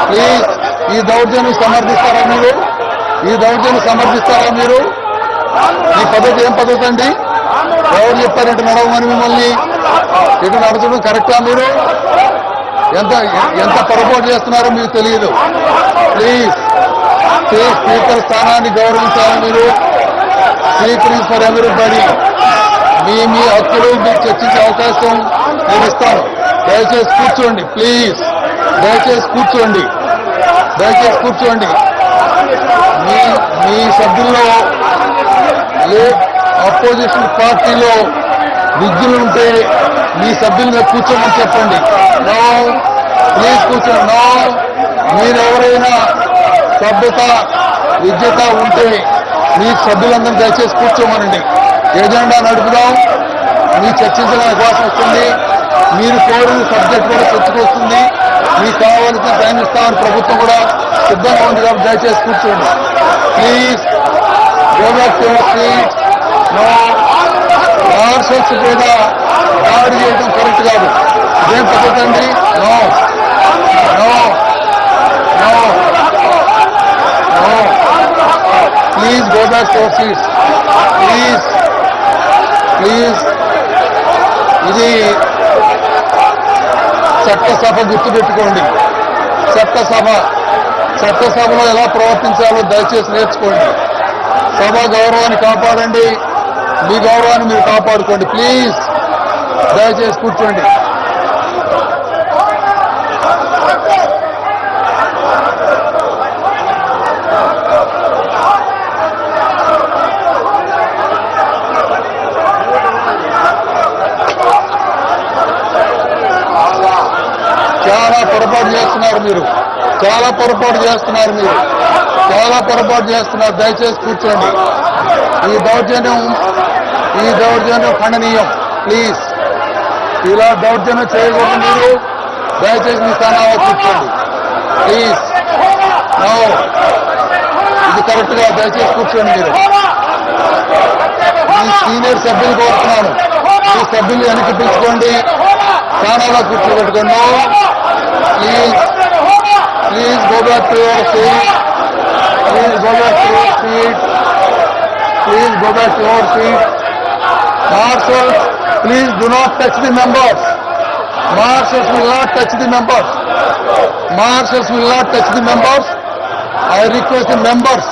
Please ఈ దౌర్జన్యం సమర్థిస్తారా మీరు? ఈ దౌర్జన్యం సమర్థిస్తారా మీరు? ఈ పద్ధతి ఏం పద్ధతి అండి? ఎవరు చెప్పారు ఇటు నడవమని మిమ్మల్ని? ఇటు నడచడం కరెక్టా? మీరు ఎంత ఎంత పొరపాటు చేస్తున్నారో మీకు తెలియదు. ప్లీజ్ స్పీకర్ స్థానాన్ని గౌరవించాలి మీరు. Speaker is for everybody. మీ హక్కులు మీకు చర్చించే అవకాశం నేను ఇస్తాను. దయచేసి కూర్చోండి ప్లీజ్. దయచేసి కూర్చోండి. దయచేసి కూర్చోండి. మీ సభ్యుల్లో అపోజిషన్ పార్టీలో విద్యులు ఉంటే మీ సభ్యులుగా కూర్చోమని చెప్పండి. నో ప్లీజ్ కూర్చోండి. నో మీరెవరైనా సభ్యత విద్యత ఉంటే మీ సభ్యులందరూ దయచేసి కూర్చోమనండి. ఎజెండా నడుపుదాం. మీ చర్చించడానికి అవకాశం వస్తుంది. మీరు కోరిన సబ్జెక్ట్ కూడా చర్చకు వస్తుంది. మీకు కావాల్సిన టైం ఇస్తామని ప్రభుత్వం కూడా సిద్ధంగా ఉంది కాబట్టి దయచేసి కూర్చోండి please. Go back to your seat. No marshals మీద దాడి చేయడం కరెక్ట్ కాదు. ఇదేం పద్ధతి అండి? No no no no please go back to your seats please please. ఇది చట్టసభ గుర్తుపెట్టుకోండి. చట్టసభలో ఎలా ప్రవర్తించాలో దయచేసి నేర్చుకోండి. సభ గౌరవాన్ని కాపాడండి. మీ గౌరవాన్ని మీరు కాపాడుకోండి ప్లీజ్. దయచేసి కూర్చోండి. చాలా పొరపాటు చేస్తున్నారు మీరు. చాలా పొరపాటు చేస్తున్నారు మీరు. చాలా పొరపాటు చేస్తున్నారు. దయచేసి కూర్చోండి. ఈ దౌర్జన్యం ఖండనీయం. ప్లీజ్ ఇలా దౌర్జన్యం చేయకూడదు మీరు. దయచేసి మీ స్థానాల్లో కూర్చోండి ప్లీజ్. నో ఇది కరెక్ట్ గా దయచేసి కూర్చోండి మీరు. మీ సీనియర్ సభ్యులు కోరుతున్నాను. మీ సభ్యులు వెనక్కి పిలుచుకోండి. స్థానాల్లో కూర్చోబెట్టుకోండి. Please please go back to your seat. Please go back to your seat. Please go back to your seat. Marshals, please do not touch the members. Marshals will not touch the members. Marshals will not touch the members. I request the members.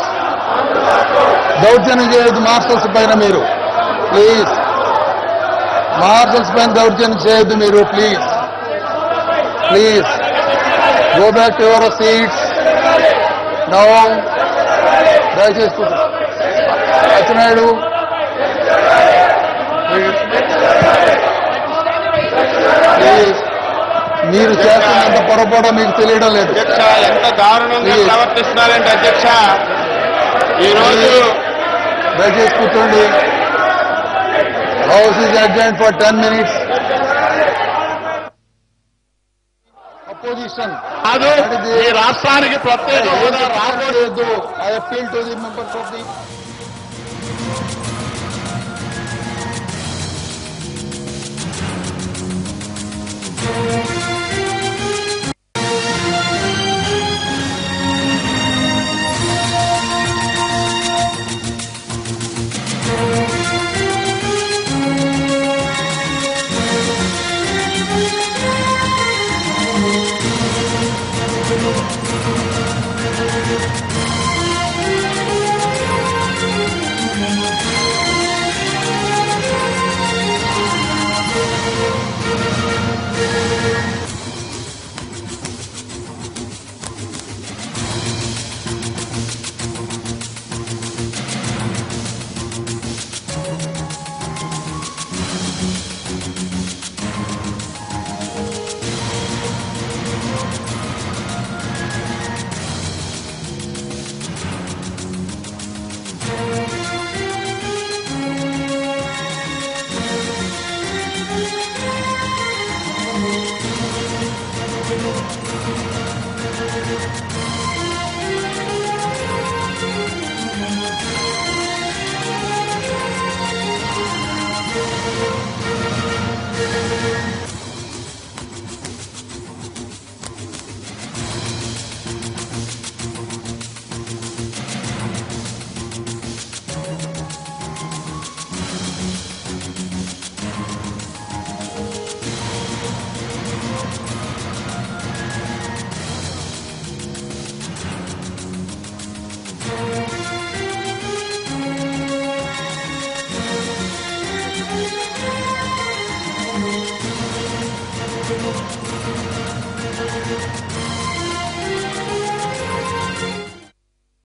దౌర్జన్యం చేయొద్దు marshals పైన మీరు please. Marshals పైన దౌర్జన్యం చేయొద్దు మీరు please. Please go back to your seats now. దయచేసి Atchannaidu please. మీరు చేస్తున్నంత పొరపాటు మీకు తెలియడం లేదు. అధ్యక్ష ఎంత దారుణంగా ప్రవర్తిస్తున్నారంటే అధ్యక్ష ఈరోజు. దయచేసి కూర్చోండి. House is adjourned for 10 minutes. Opposition ఈ రాష్ట్రానికి ప్రత్యేక హోదా రాబోయే I appeal to the members of the